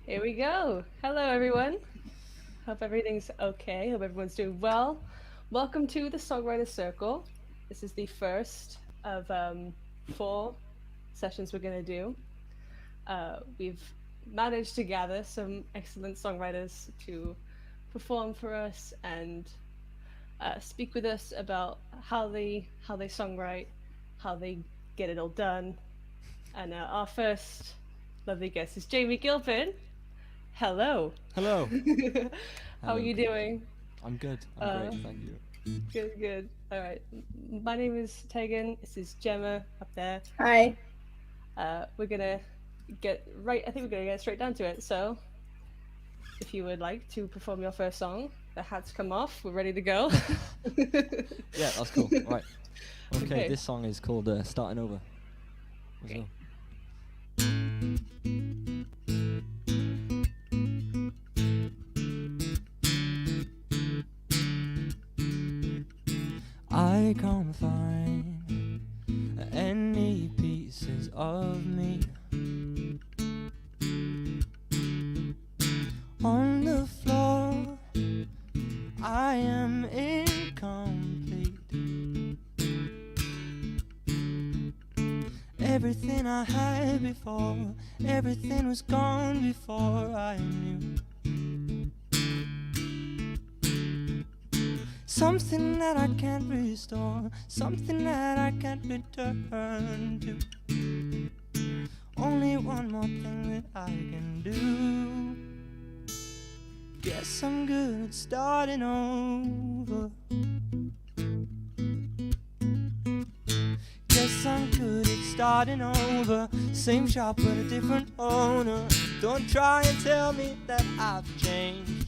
Here we go. Hello, everyone. Hope everything's okay. Hope everyone's doing well. Welcome to the Songwriter Circle. This is the first of four sessions we're going to do. We've managed to gather some excellent songwriters to perform for us and speak with us about how they songwrite, how they get it all done. And our first lovely guest is Jamie Gilpin. Hello. Hello. How are Hello. you doing? I'm good. I'm Uh, great. Thank you. good, good. All right. My name is Tegan. This is Gemma up there. Hi. We're gonna get right. I think we're gonna get straight down to it. So, if you would like to perform your first song, the hats come off. We're ready to go. Yeah, that's cool. Right. Okay, Okay. this song is called Starting Over. Let's Okay. go. I can't find any pieces of me on the floor. I am incomplete. Everything I had before, everything was gone before I knew. Something that I can't restore, something that I can't return to. Only one more thing that I can do. Guess I'm good at starting over. Guess I'm good at starting over. Same shop but a different owner. Don't try and tell me that I've changed.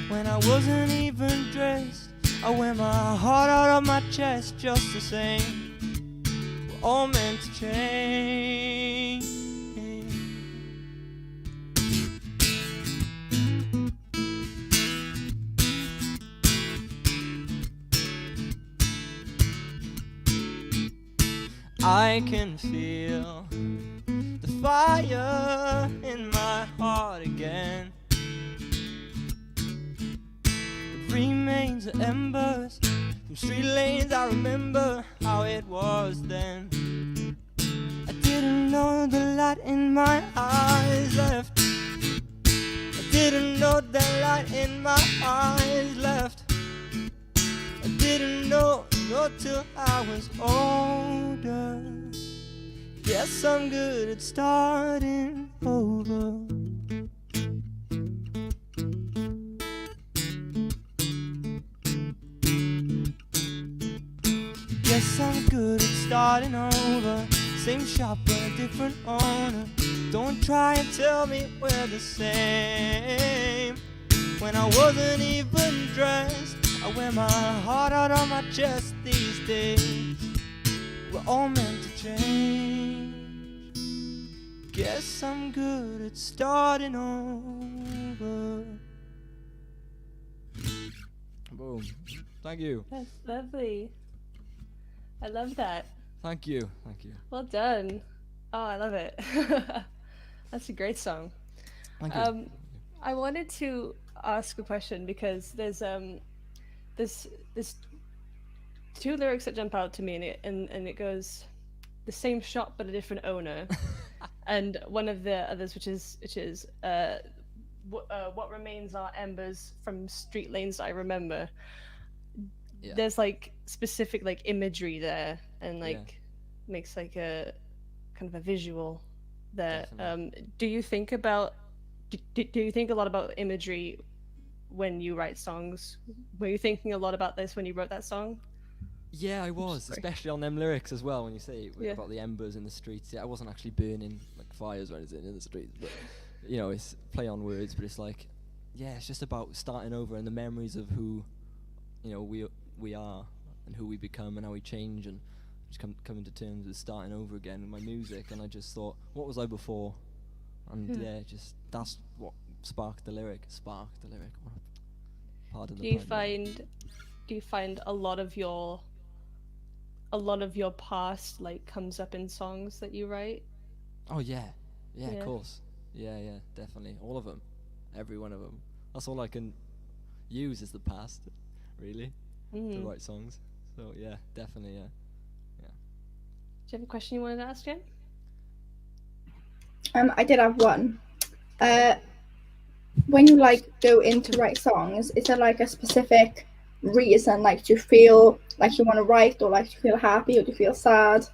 When I wasn't even dressed, I wear my heart out of my chest just the same. We're all meant to change. I can feel the fire in my heart again. It remains of embers from street lanes. I remember how it was then. I didn't know the light in my eyes left. I didn't know the light in my eyes left. I didn't know till I was older. Guess I'm good at starting over. Guess I'm good at starting over. Same shop but a different owner. Don't try and tell me we're the same. When I wasn't even dressed, I wear my heart out on my chest these days. We're all meant to change. Guess I'm good at starting over. Boom. Thank you. That's lovely. I love that. Thank you. Thank you. Well done. Oh, I love it. That's a great song. Thank you. I wanted to ask a question because there's two lyrics that jump out to me, and it goes, the same shop but a different owner, and one of the others, which is what remains are embers from street lanes I remember. Yeah. There's like specific like imagery there, and like Yeah. makes like a kind of a visual there. Definitely. Do you think about do you think a lot about imagery when you write songs? Were you thinking a lot about this when you wrote that song? Yeah, I was, Sorry. especially on them lyrics as well. When you say Yeah. about the embers in the streets, yeah, I wasn't actually burning like fires or anything in the streets, but you know, it's play on words. But it's like, yeah, it's just about starting over and the memories of who, you know, we are and who we become and how we change, and just coming to terms with starting over again with my music. And I just thought, what was I before? And yeah, just that's what sparked the lyric. Pardon Do the you pun. find a lot of your past like comes up in songs that you write? Oh yeah, yeah, Yeah. of course. Yeah, yeah, definitely. All of them. Every one of them. That's all I can use is the past, really, to Mm. write songs. So yeah, definitely, yeah. Yeah. Do you have a question you wanted to ask, Jen? I did have one. Okay. When you like go in to write songs, is there like a specific reason? Like, do you feel like you want to write, or like do you feel happy, or do you feel sad?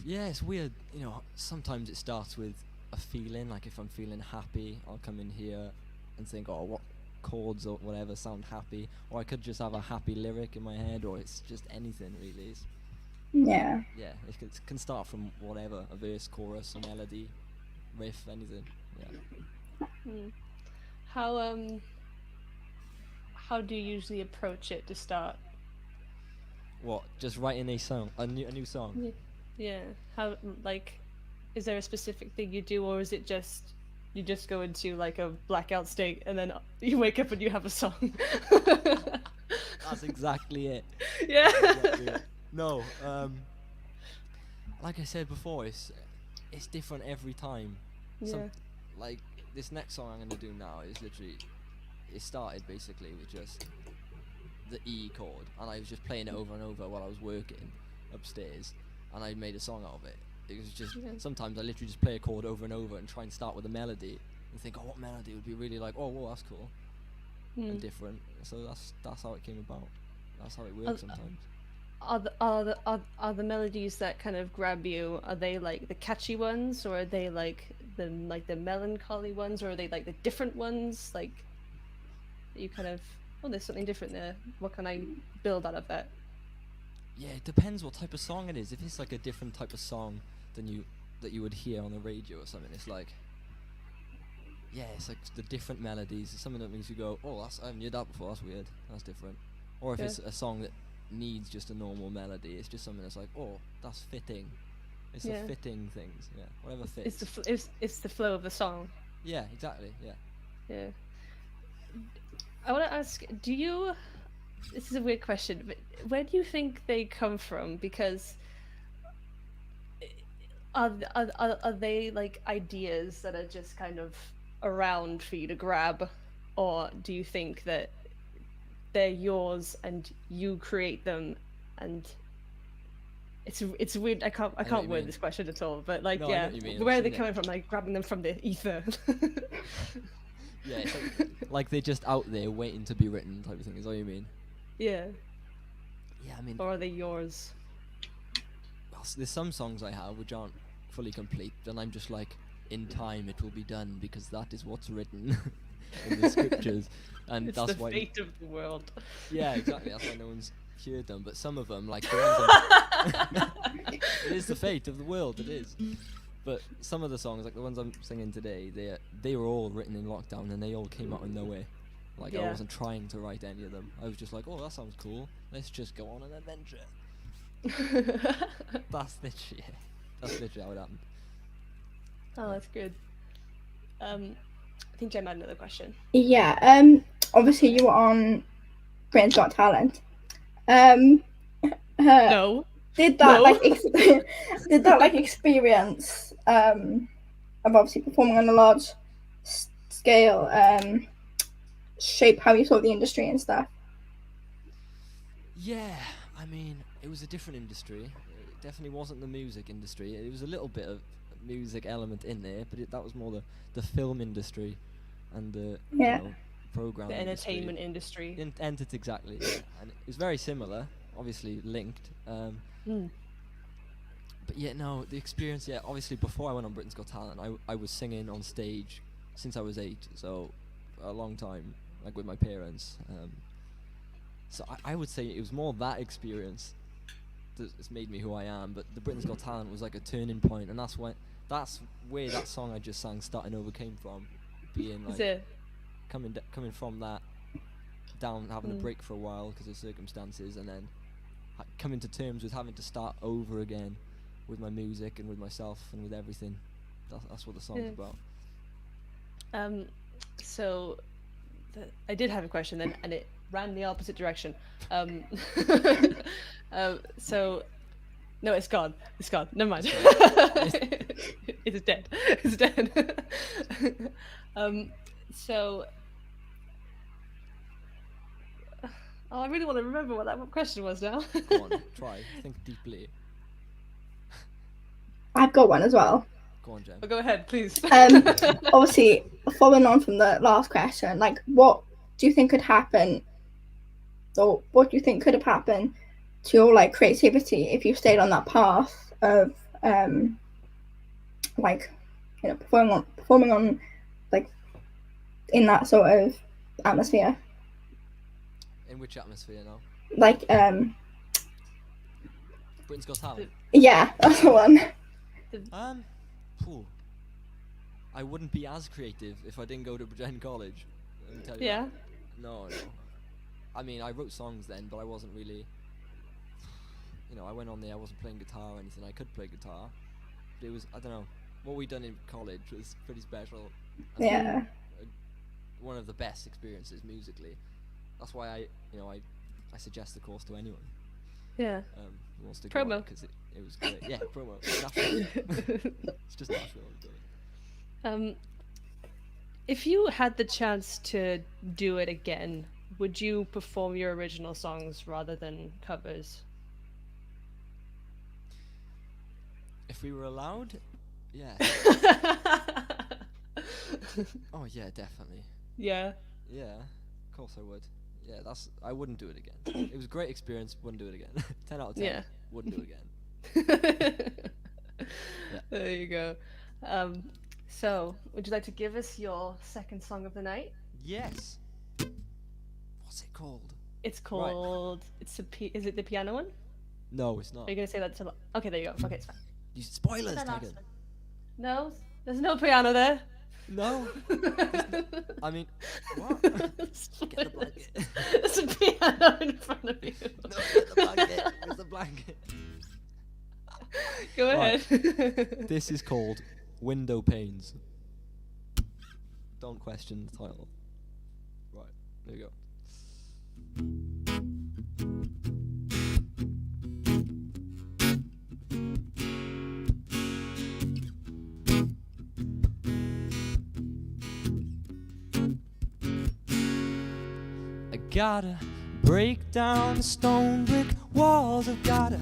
Yeah, it's weird. You know, sometimes it starts with a feeling. Like if I'm feeling happy, I'll come in here and think, oh, what chords or whatever sound happy. Or I could just have a happy lyric in my head, or it's just anything really. Yeah. Yeah, it can start from whatever, a verse, chorus, a melody, riff, anything. Yeah. Mm. How do you usually approach it to start? What? Just writing a new song. Yeah. How, like, is there a specific thing you do, or is it just you just go into like a blackout state and then you wake up and you have a song? That's exactly it. Yeah. Exactly it. No, like I said before, it's different every time. Yeah. Like this next song I'm gonna do now is literally, it started basically with just the E chord, and I was just playing it over and over while I was working upstairs, and I made a song out of it. It was just sometimes I literally just play a chord over and over and try and start with a melody and think, oh, what melody would be really like? Oh, whoa, that's cool and different. So that's how it came about. That's how it works sometimes. Are the melodies that kind of grab you, are they like the catchy ones, or are they like the melancholy ones, or are they like the different ones, like you kind of, oh, there's something different there, what can I build out of that? Yeah, it depends what type of song it is. If it's like a different type of song than that you would hear on the radio or something, it's like, yeah, it's like the different melodies. It's something that makes you go, oh, I haven't heard that before, that's weird, that's different. Or if it's a song that needs just a normal melody, it's just something that's like, oh, that's fitting. It's the fitting things, yeah, whatever fits. It's the flow of the song. Yeah, exactly, yeah. Yeah. I want to ask, this is a weird question, but where do you think they come from? Because are they like ideas that are just kind of around for you to grab, or do you think that they're yours and you create them? And it's weird. I can't word this question at all. But like, no, yeah, where are they coming from? Like grabbing them from the ether. Yeah, it's like they're just out there waiting to be written, type of thing. Is all you mean? Yeah. Yeah, I mean. Or are they yours? Well, there's some songs I have which aren't fully complete, and I'm just like, in time it will be done because that is what's written in the scriptures, and it's that's the why. fate of the world. Yeah, exactly. That's why no one's heard them. But some of them, like the ones it is the fate of the world. It is. But some of the songs, like the ones I'm singing today, they were all written in lockdown, and they all came out of nowhere. Like I wasn't trying to write any of them. I was just like, oh, that sounds cool. Let's just go on an adventure. That's literally how it happened. Oh, that's good. I think Jem had another question. Yeah. Obviously you were on Britain's Got Talent. No. Did that experience of obviously performing on a large scale shape how you saw the industry and stuff? Yeah, I mean, it was a different industry. It definitely wasn't the music industry. It was a little bit of music element in there, but that was more the film industry and the program, the entertainment industry. Exactly, yeah. And it was very similar, obviously linked. But yeah, no, the experience. Yeah, obviously before I went on Britain's Got Talent, I was singing on stage since I was 8, so for a long time, like with my parents. So I would say it was more that experience that's made me who I am. But the Britain's Got Talent was like a turning point, and that's where that song I just sang, Starting Over, came from. Being like coming from that down, having a break for a while because of circumstances, and then coming to terms with having to start over again with my music and with myself and with everything. That's what the song's about. So I did have a question then, and it ran the opposite direction. So no, it's gone. Never mind. It's dead. It's dead. So, I really want to remember what that question was now. Go on, try. Think deeply. I've got one as well. Go on, Jem. Oh, go ahead, please. Obviously, following on from the last question, like, what do you think could happen, or what do you think could have happened to your like creativity if you stayed on that path of like, you know, performing on like in that sort of atmosphere? In which atmosphere now? Like Britain's Got Talent. yeah, that's the one. Phew. I wouldn't be as creative if I didn't go to Bridgend College. Let me tell you Yeah. that. No. I mean, I wrote songs then, but I wasn't really. You know, I went on there. I wasn't playing guitar or anything. I could play guitar, but it was, I don't know, what we done in college was pretty special. I think Yeah. one of the best experiences musically. That's why I suggest the course to anyone Yeah. who wants to go Promo. because it was great. Yeah, promo. Natural. It's just natural. If you had the chance to do it again, would you perform your original songs rather than covers? If we were allowed, yeah. Oh yeah, definitely. Yeah. Yeah, of course I would. Yeah, I wouldn't do it again. It was a great experience, wouldn't do it again. 10 out of 10, Yeah. wouldn't do it again. There you go. So, would you like to give us your second song of the night? Yes. What's it called? It's called. Is it the piano one? No, it's not. Are you gonna say that to? Okay, there you go. Okay, it's fine. You spoilers, Then Tegan. No, there's no piano there. No. I mean, what? Get the blanket. There's a piano in front of you. No, get the blanket. Where's the blanket? Go Right. ahead. This is called Window Panes. Don't question the title. Right, there you go. I gotta break down the stone brick walls. I've got a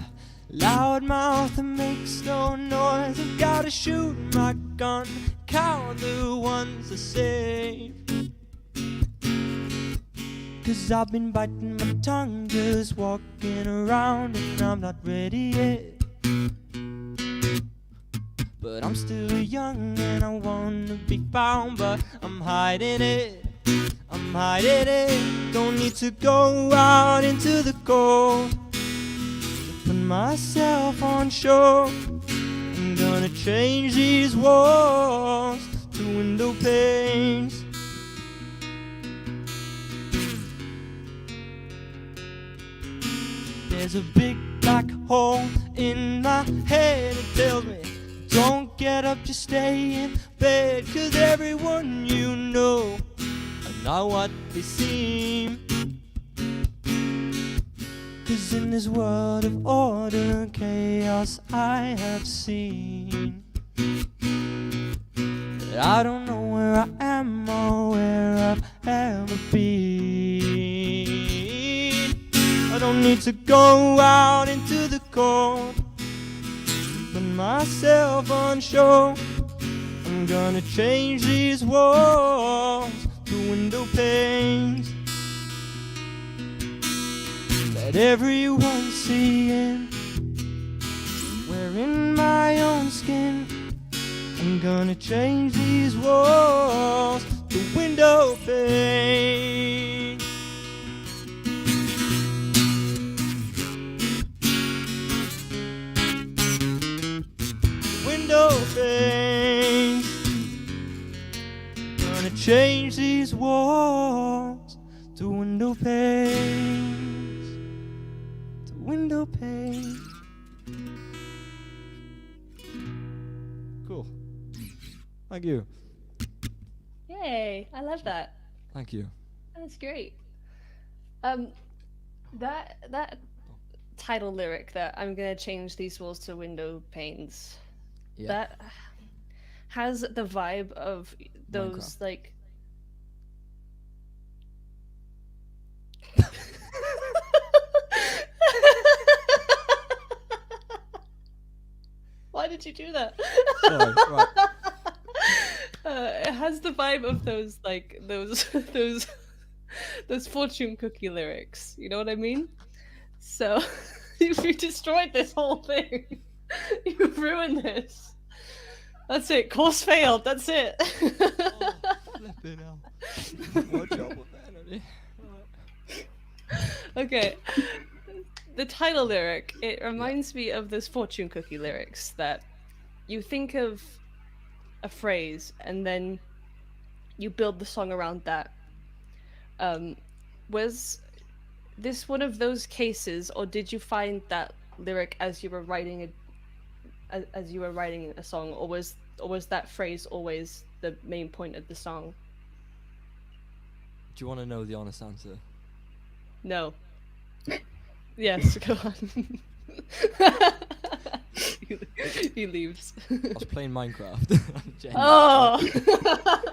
loud mouth that makes no noise. I've gotta shoot my gun, count the ones I save. 'Cause I've been biting my tongue, just walking around, and I'm not ready yet. But I'm still young and I wanna be found, but I'm hiding it. I'm hiding it. Don't need to go out into the cold to put myself on shore. I'm gonna change these walls to window panes. There's a big black hole in my head. It tells me, don't get up, just stay in bed. 'Cause everyone you know are not what they seem. 'Cause in this world of order and chaos I have seen that I don't know where I am or where I've ever been. I don't need to go out into the cold to put myself on shore. I'm gonna change these walls to window panes. Let everyone see in, wearing my own skin. I'm gonna change these walls to window panes. Window panes. Gonna change these walls to window panes. To window panes. Cool. Thank you. Yay! I love that. Thank you. That's great. That title lyric that I'm gonna change these walls to window panes. Yeah. That has the vibe of those Minecraft. like. Why did you do that? Sorry, right. It has the vibe of those like those fortune cookie lyrics. You know what I mean? So you destroyed this whole thing. You've ruined this. That's it. Course failed. That's it. Oh, flipping hell. Watch out with that, Andy. Okay. The title lyric, it reminds me of those fortune cookie lyrics that you think of a phrase and then you build the song around that. Was this one of those cases, or did you find that lyric as you were writing as you were writing a song, or was that phrase always the main point of the song? Do you want to know the honest answer? No. Yes, go on. He leaves. I was playing Minecraft. Oh.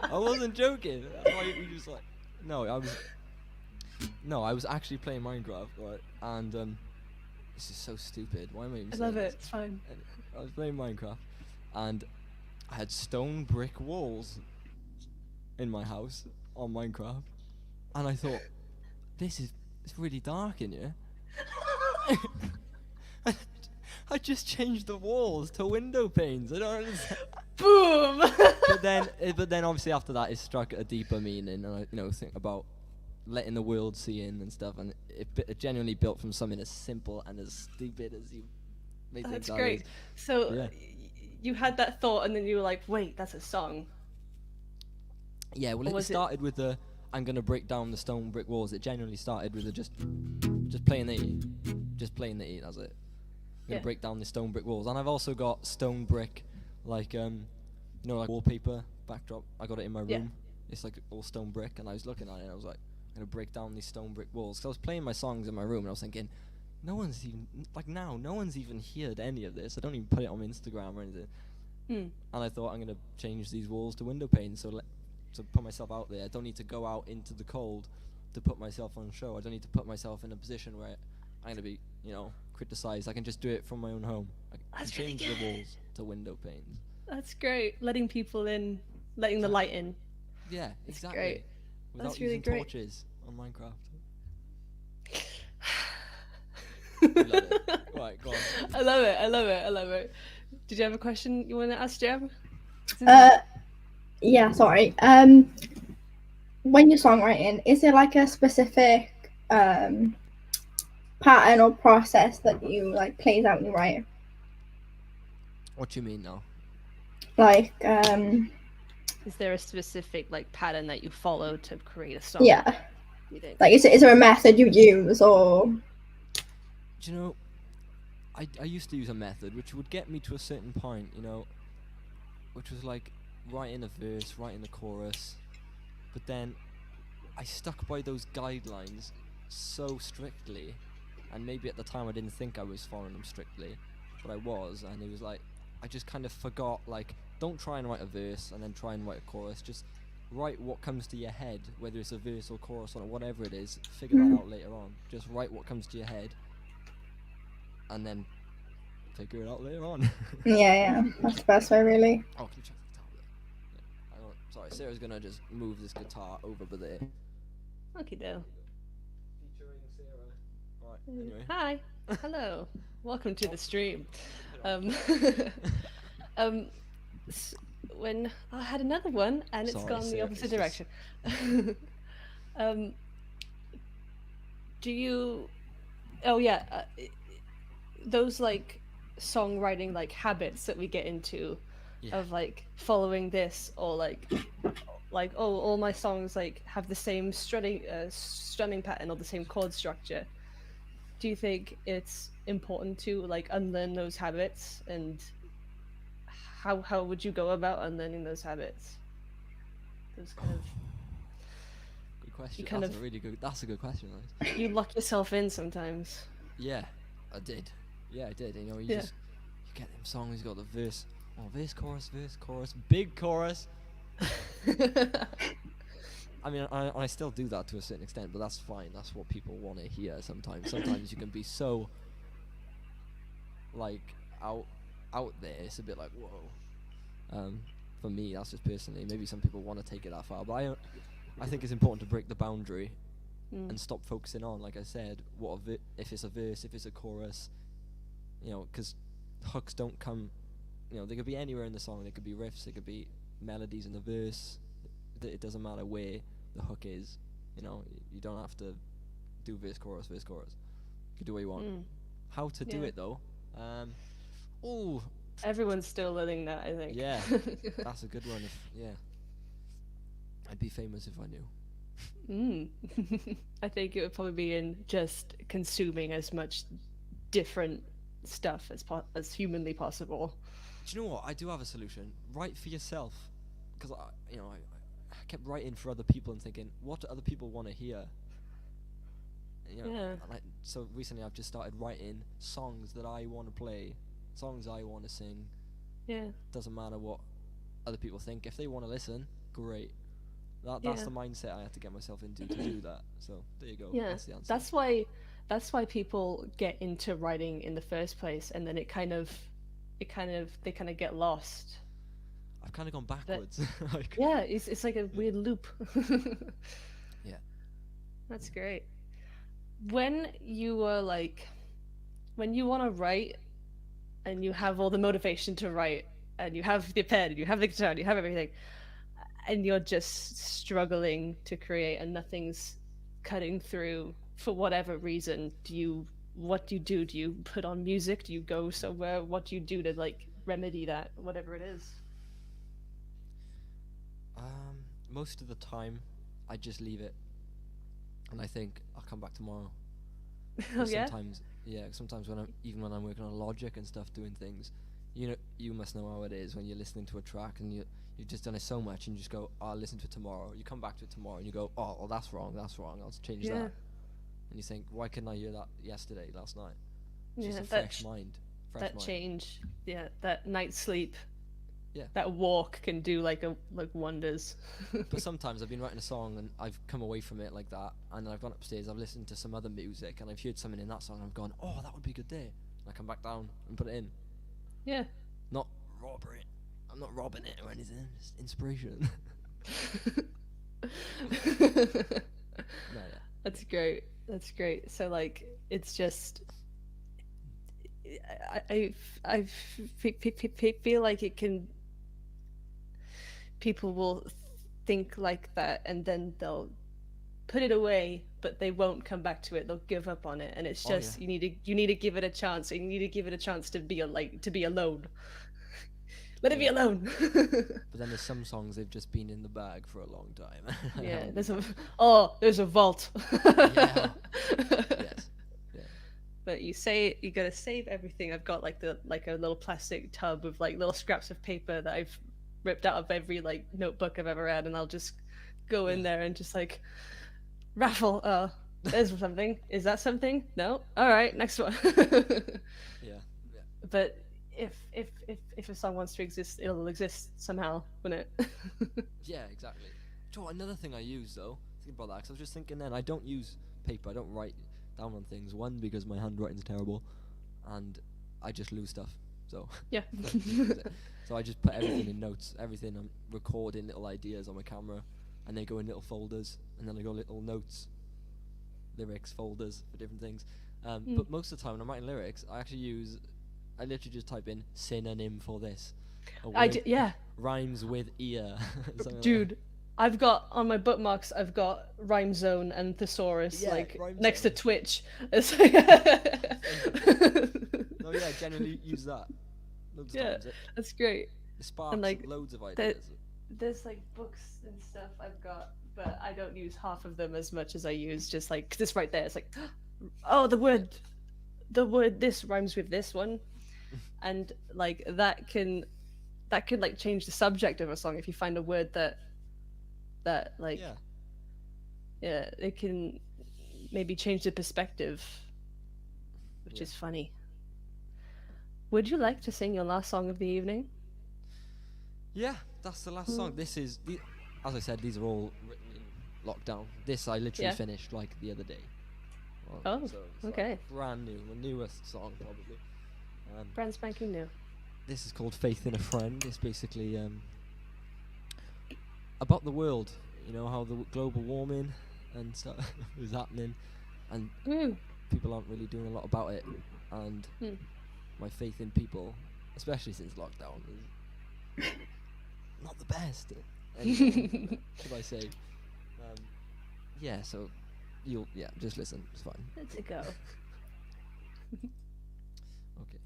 I wasn't joking. That's why you just like. No, I was actually playing Minecraft, right? And this is so stupid. Why am I even I saying love it. this? It's fine. I was playing Minecraft, and I had stone brick walls in my house on Minecraft, and I thought, it's really dark in here. I just changed the walls to window panes. I don't understand. Boom. But then obviously after that it struck a deeper meaning, and I think about letting the world see in and stuff, and it genuinely built from something as simple and as stupid as you may think. That's that great. is. So Yeah. you had that thought, and then you were like, "Wait, that's a song." Yeah, well, Or it was it- started with the I'm gonna break down the stone brick walls. It genuinely started with the just playing the E, just playing the E. That's it. I'm gonna Yeah. break down the stone brick walls, and I've also got stone brick, like like wallpaper backdrop. I got it in my room. Yeah. It's like all stone brick, and I was looking at it, and I was like, I'm gonna break down these stone brick walls. Cause I was playing my songs in my room, and I was thinking, no one's even heard any of this. I don't even put it on Instagram or anything. Hmm. And I thought, I'm gonna change these walls to window panes, to put myself out there. I don't need to go out into the cold to put myself on show. I don't need to put myself in a position where I'm gonna be, criticized. I can just do it from my own home. I can That's really change the good. walls to window panes. That's great. Letting people in, letting the light in. Yeah, That's exactly. great. Without That's really using great. torches on Minecraft. You love it. Right, go on. I love it. I love it. I love it. Did you have a question you want to ask, Jem? Yeah, sorry. When you're songwriting, is there like a specific pattern or process that you like plays out when you write? What do you mean now? Like, Is there a specific like pattern that you follow to create a song? yeah, You think? like is there a method you use or? Do you know, I used to use a method which would get me to a certain point, which was like writing a verse, writing the chorus, but then I stuck by those guidelines so strictly, and maybe at the time I didn't think I was following them strictly, but I was, and it was like, I just kind of forgot, like, don't try and write a verse and then try and write a chorus, just write what comes to your head, whether it's a verse or chorus or whatever it is, figure that out later on. Just write what comes to your head, and then figure it out later on. Yeah, that's the best way, really. Oh, can you check the tablet? Yeah. Sorry, Sarah's gonna just move this guitar over there. Okay, do. Featuring Sarah. Right, anyway. Hi. Hello. Welcome to the stream. When I had another one and it's Sorry, gone the Sarah, opposite it's direction. Do you? Oh yeah, those like songwriting like habits that we get into, Yeah. of like following this or like oh, all my songs like have the same strumming pattern or the same chord structure. Do you think it's important to like unlearn those habits, and how would you go about unlearning those habits? Those kind of Good question. kind That's of- a really good. That's a good question. That is. you lock yourself in sometimes. Yeah, I did. Yeah, I did. You Yeah. you get them songs. You got the verse. Oh, verse, chorus, big chorus. I mean, I still do that to a certain extent, but that's fine. That's what people want to hear sometimes. Sometimes you can be so, like, out there. It's a bit like, whoa. For me, that's just personally. Maybe some people want to take it that far, but I think it's important to break the boundary and stop focusing on, like I said, if it's a verse, if it's a chorus, you know, because hooks don't come, you know, they could be anywhere in the song. They could be riffs, they could be melodies in the verse. It doesn't matter where the hook is, you know. You don't have to do verse, chorus. You can do what you want. How to do it though? Everyone's still learning that, I think. Yeah, that's a good one. I'd be famous if I knew. I think it would probably be in just consuming as much different stuff as humanly possible. Do you know what? I do have a solution. Write for yourself, because I kept writing for other people and thinking, what do other people want to hear? You know, Yeah. So recently I've just started writing songs that I want to play, songs I want to sing. Yeah. Doesn't matter what other people think. If they want to listen, great. That's the mindset I had to get myself into to do that. So there you go. Yeah. That's the answer. That's why people get into writing in the first place, and then they kind of get lost. I've kind of gone backwards. Like, yeah, it's like a weird loop. Yeah. That's great. When you want to write and you have all the motivation to write and you have the pen and you have the guitar and you have everything and you're just struggling to create and nothing's cutting through for whatever reason, what do you do? Do you put on music? Do you go somewhere? What do you do to like remedy that, whatever it is? Most of the time I just leave it and I think I'll come back tomorrow. Oh yeah? Sometimes when I'm working on Logic and stuff, doing things, you know, you must know how it is when you're listening to a track and you've just done it so much and you just go, oh, I'll listen to it tomorrow. You come back to it tomorrow and you go, oh, well, that's wrong, I'll change that. And you think, why couldn't I hear that last night? It's just a fresh mind. Change, that night's sleep, yeah, that walk can do like wonders. But sometimes I've been writing a song and I've come away from it like that, and then I've gone upstairs, I've listened to some other music and I've heard something in that song and I've gone, oh, that would be good there, and I come back down and put it in. Yeah. Not robber it. I'm not robbing it or anything. It's inspiration. No, yeah. That's great. So like, it's just, I feel like people will think like that and then they'll put it away, but they won't come back to it. They'll give up on it, and it's just you need to give it a chance. You need to give it a chance to be alone. Let it be alone. But then there's some songs they've just been in the bag for a long time. Yeah, there's a vault. Yeah. Yes. Yeah. But you gotta save everything. I've got like a little plastic tub of like little scraps of paper that I've ripped out of every like notebook I've ever had, and I'll just go in there and just like raffle. There's something. Is that something? No. All right, next one. Yeah. But if a song wants to exist, it'll exist somehow, won't it? Yeah, exactly. Joe, another thing I use though, think about that, because I was just thinking then, I don't use paper, I don't write down on things. One, because my handwriting's terrible, and I just lose stuff. So yeah. So I just put everything in notes, everything. I'm recording little ideas on my camera, and they go in little folders, and then I go little notes, lyrics folders for different things. But most of the time when I'm writing lyrics, I literally just type in synonym for this. Rhymes with ear. Dude, I've got on my bookmarks, I've got Rhyme Zone and Thesaurus next to Twitch. It's like No, yeah, I generally use that. Loads of times. That's great. It sparks loads of ideas. There's like books and stuff I've got, but I don't use half of them as much as I use just like, 'cause it's right there. It's like, oh, the word this rhymes with this one. And like that can like change the subject of a song if you find a word that like it can maybe change the perspective, which is funny. Would you like to sing your last song of the evening? Yeah, that's the last song. This is, as I said, these are all written in lockdown. This I literally finished like the other day. Oh, so it's okay. Like brand new, the newest song probably. Brand spanking new. This is called Faith in a Friend. It's basically about the world, you know, how the global warming and stuff is happening, and people aren't really doing a lot about it. And my faith in people, especially since lockdown, is not the best anymore, should I say. Yeah, so you'll just listen, it's fine. Let's go. Okay.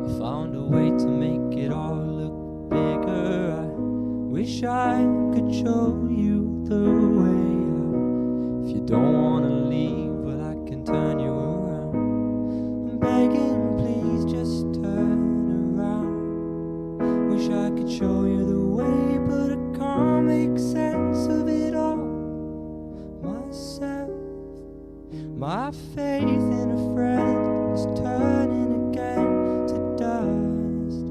I found a way to make it all look bigger. I wish I could show you the way out. If you don't wanna leave, well, I can turn you around. I'm begging, please just turn around. Wish I could show you the way, but I can't make sense of it all myself. My faith in a friend is turning again to dust.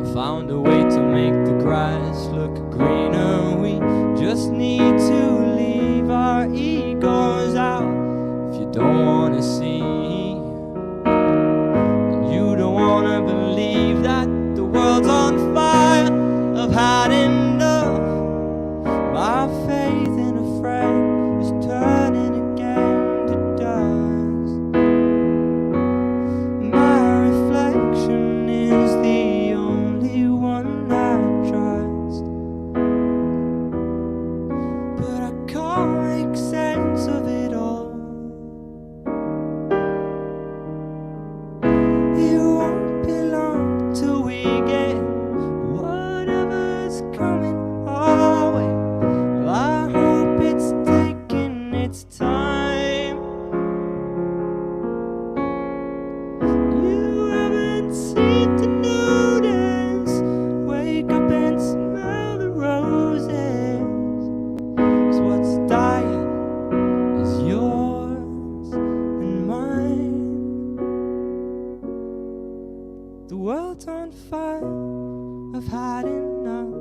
I found a way to make the grass look greener. We just need to leave our egos out. If you don't wanna see, and you don't wanna believe that the world's on fire, I've had enough. My faith in a friend is turning again to dust. My reflection is the only one I trust, but I can't make sense of it all. It won't be long till we get whatever's coming our way. Well, I hope it's taking its time. You haven't seemed to notice. Wake up and smell the roses, 'cause what's dying is yours and mine. The world's on fire, I've had enough.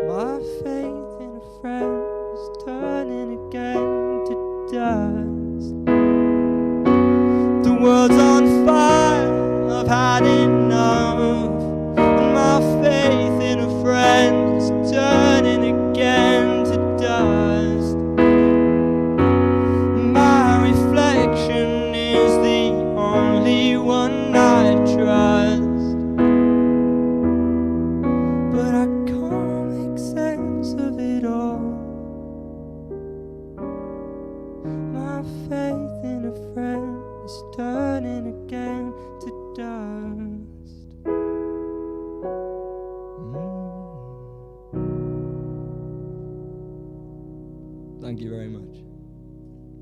My faith in a friend is turning again to dust. The world's on fire, I've had enough. And my faith in a friend is turning again to dust. My reflection is the only one I trust, but I can't make sense of it all. My faith in a friend is turning again to dust. Thank you very much.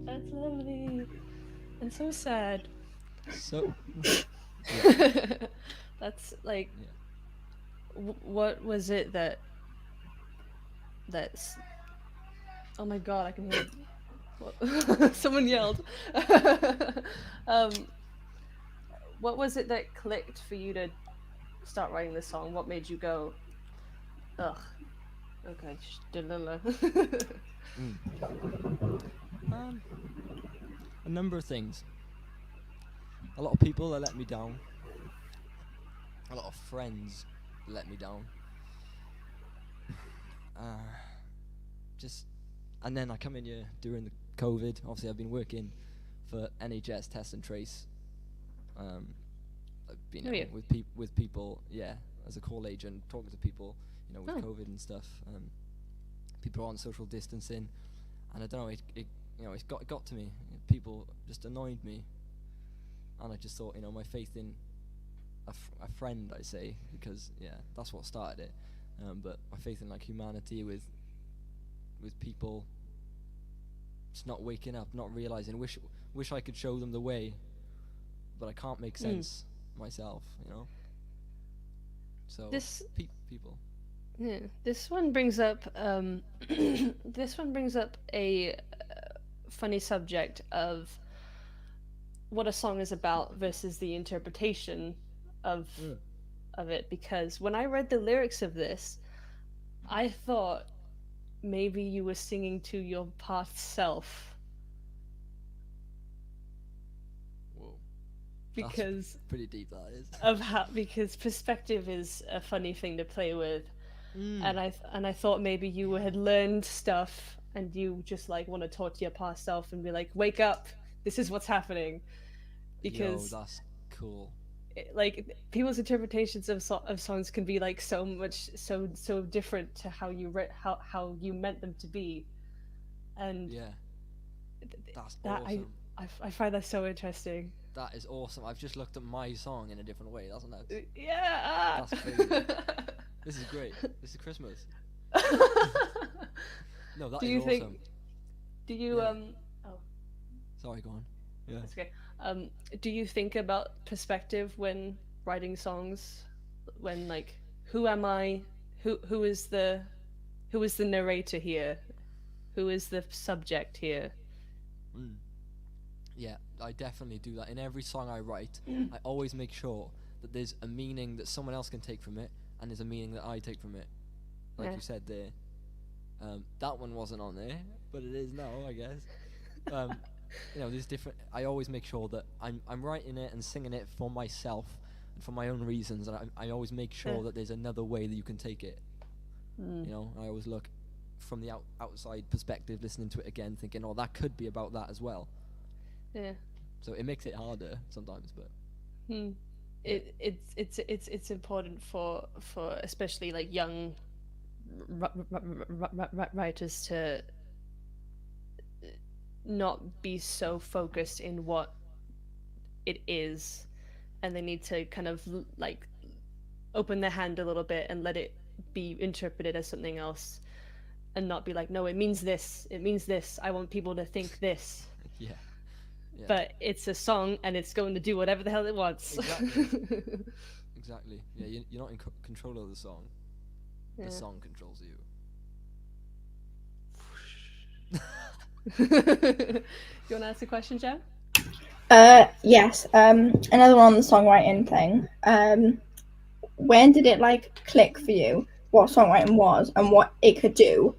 That's lovely. And so sad. So, That's like, what was it that's... Oh my god, I can hear someone yelled. What was it that clicked for you to start writing this song? What made you go, ugh, okay, a number of things. A lot of people that let me down. A lot of friends let me down. And then I come in here during the COVID. Obviously, I've been working for NHS Test and Trace. I've been with people, as a call agent, talking to people, with COVID and stuff. People are on social distancing, and I don't know, it got to me. People just annoyed me, and I just thought, my faith in a friend, I say, because that's what started it. But my faith in like humanity with people just not waking up, not realizing. Wish I could show them the way, but I can't make sense myself, you know. So This people. Yeah, this one brings up this one brings up a funny subject of what a song is about versus the interpretation of Mm. of it, because when I read the lyrics of this, I thought maybe you were singing to your past self Whoa, that's because pretty deep. That is. of how because perspective is a funny thing to play with, Mm. and I thought maybe you had learned stuff and you just like want to talk to your past self and be like, wake up, this is what's happening, Yo, because that's cool. like people's interpretations of of songs can be like so much so different to how you how you meant them to be, and Yeah, that's that awesome. I find that so interesting. That is awesome. I've just looked at my song in a different way. That's nuts. Yeah. That's crazy. This is great. This is Christmas. No, that Do is you think? awesome. Do you Yeah. Oh, Sorry, go on. Yeah. that's okay. Do you think about perspective when writing songs? When like, who am I? Who is the narrator here? Who is the subject here? Mm. Yeah, I definitely do that. In every song I write, I always make sure that there's a meaning that someone else can take from it, and there's a meaning that I take from it. Like Yeah. you said there. That one wasn't on there, but it is now, I guess. Um, there's different. I always make sure that I'm writing it and singing it for myself and for my own reasons, and I always make sure Yeah. that there's another way that you can take it. Mm. You know, I always look from the outside perspective, listening to it again, thinking, oh, that could be about that as well. Yeah. So it makes it harder sometimes, but Hmm. yeah. It's important for especially like young writers to not be so focused in what it is, and they need to kind of like open their hand a little bit and let it be interpreted as something else, and not be like, no, it means this, it means this, I want people to think this, Yeah, yeah, but it's a song and it's going to do whatever the hell it wants. exactly, exactly. Yeah, you're not in control of the song. Yeah. The song controls you. You want to ask a question, Jem? Yes. Another one on the songwriting thing. When did it like click for you what songwriting was and what it could do,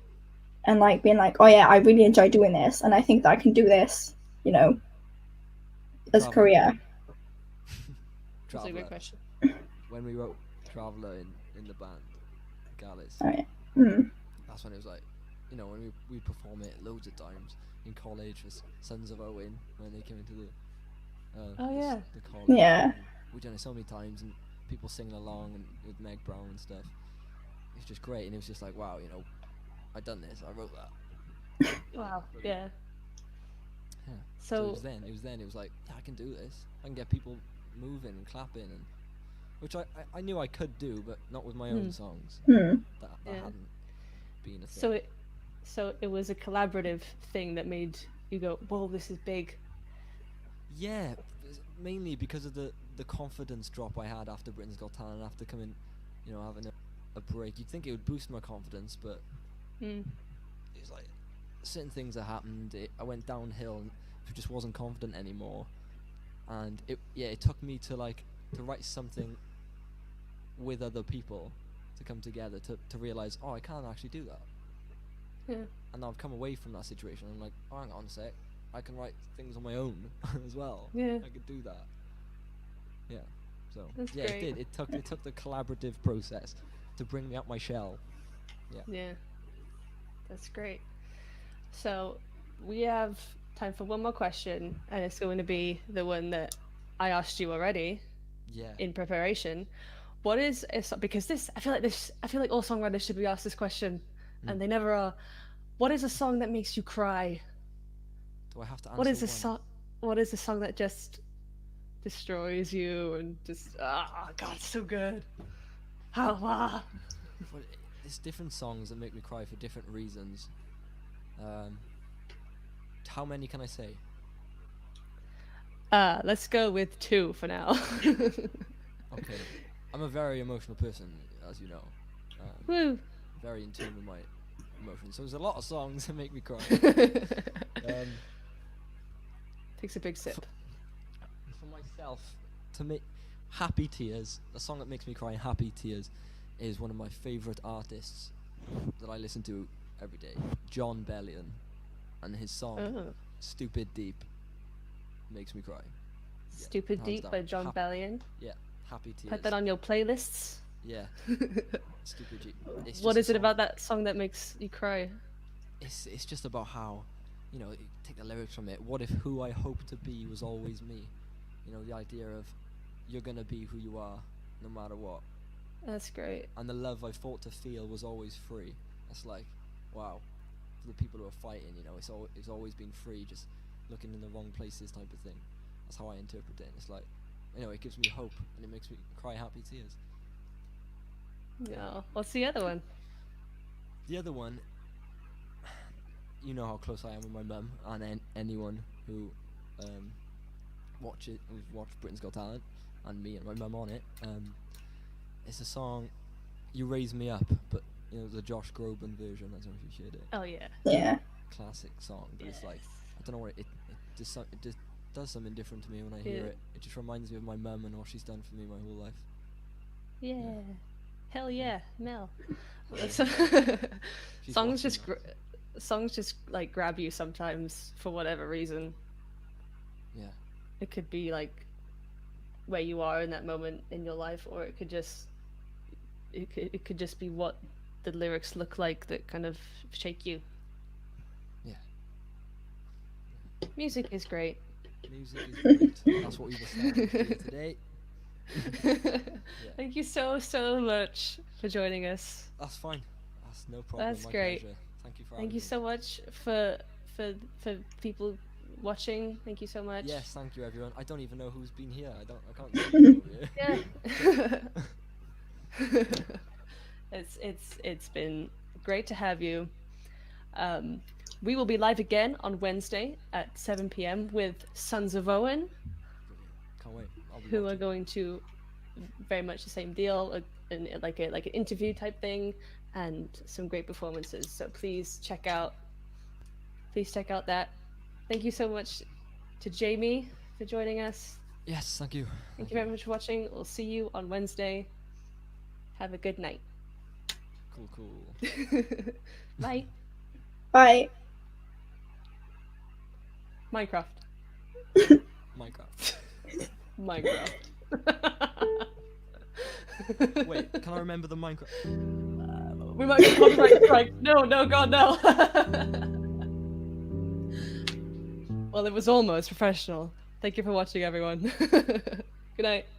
and like being like, oh yeah, I really enjoy doing this, and I think that I can do this, as a Traveller. career. That's a great Traveller. question. When we wrote Traveller in the band, Gallus, Oh yeah. Mm. that's when it was like, when we perform it loads of times in college with Sons of Owen when they came into the Oh, yeah. the college. Yeah. We've done it so many times and people singing along and with Meg Brown and stuff. It's just great, and it was just like, wow, I done this, I wrote that. Wow. Yeah. Yeah. So it was then. It was like, yeah, I can do this. I can get people moving and clapping, and which I knew I could do, but not with my own songs. Mm. That Yeah. hadn't been a thing. so it was a collaborative thing that made you go, whoa, this is big. Yeah, mainly because of the confidence drop I had after Britain's Got Talent, after coming, having a break. You'd think it would boost my confidence, but Mm. it was like certain things that happened. I went downhill and just wasn't confident anymore, and it took me to write something with other people, to come together to realize, oh, I can't actually do that. Yeah. And now I've come away from that situation. I'm like, oh, hang on a sec, I can write things on my own as well. Yeah. I could do that. Yeah. So That's yeah, great. it did. It took the collaborative process to bring me out my shell. Yeah. That's great. So we have time for one more question, and it's going to be the one that I asked you already Yeah. in preparation. What is because I feel like all songwriters should be asked this question, and they never are. What is a song that makes you cry? Do I have to answer What is a one? song? What is a song that just destroys you and just God, it's so good. How Well, there's different songs that make me cry for different reasons. How many can I say? Let's go with 2 for now. Okay. I'm a very emotional person, as you know. Woo! Very in tune with my emotions. So there's a lot of songs that make me cry. Takes a big sip. For myself, to make Happy Tears, a song that makes me cry, Happy Tears, is one of my favourite artists that I listen to every day, John Bellion, and his song Stupid Deep makes me cry. Stupid hands Deep down. by John Bellion. Yeah, Happy Tears. Put that on your playlists. Yeah. Stupid Deep. What is it about that song that makes you cry? It's just about how, you know, you take the lyrics from it. What if who I hoped to be was always me? You know, the idea of you're gonna be who you are, no matter what. That's great. And the love I fought to feel was always free. That's like, wow. For the people who are fighting, you know, it's always been free, just looking in the wrong places type of thing. That's how I interpret it. It's like, you know, it gives me hope and it makes me cry happy tears. Yeah. What's the other one? The other one, you know how close I am with my mum and anyone who who's watched Britain's Got Talent and me and my mum on it. It's a song, You Raise Me Up, but you know, the Josh Groban version. I don't know if you heard it. Oh yeah. Yeah. Classic song, but it's like, I don't know what it just does something different to me when I hear it. It just reminds me of my mum and all she's done for me my whole life. Yeah. Hell yeah, Mel. She's songs just watching songs just like grab you sometimes for whatever reason. Yeah. It could be like where you are in that moment in your life, or it could just be what the lyrics look like that kind of shake you. Yeah. Music is great. Music is great. That's what we were starting here today. Thank you so much for joining us. That's fine. That's no problem. That's My great. pleasure. Thank you for Thank having you me. so much for people watching. Thank you so much. Yes, thank you everyone. I don't even know who's been here. I can't see you over here. Yeah. It's been great to have you. We will be live again on Wednesday at 7 p.m. with Sons of Owen, Can't wait. I'll be who are watching. going to very much the same deal, like an interview type thing, and some great performances. So please check out that. Thank you so much to Jamie for joining us. Yes, thank you. Thank you very much for watching. We'll see you on Wednesday. Have a good night. Cool. Bye. Bye. Minecraft. Minecraft. Wait, can I remember the Minecraft? We might get copyright strike. No, God, no. Well, it was almost professional. Thank you for watching, everyone. Good night.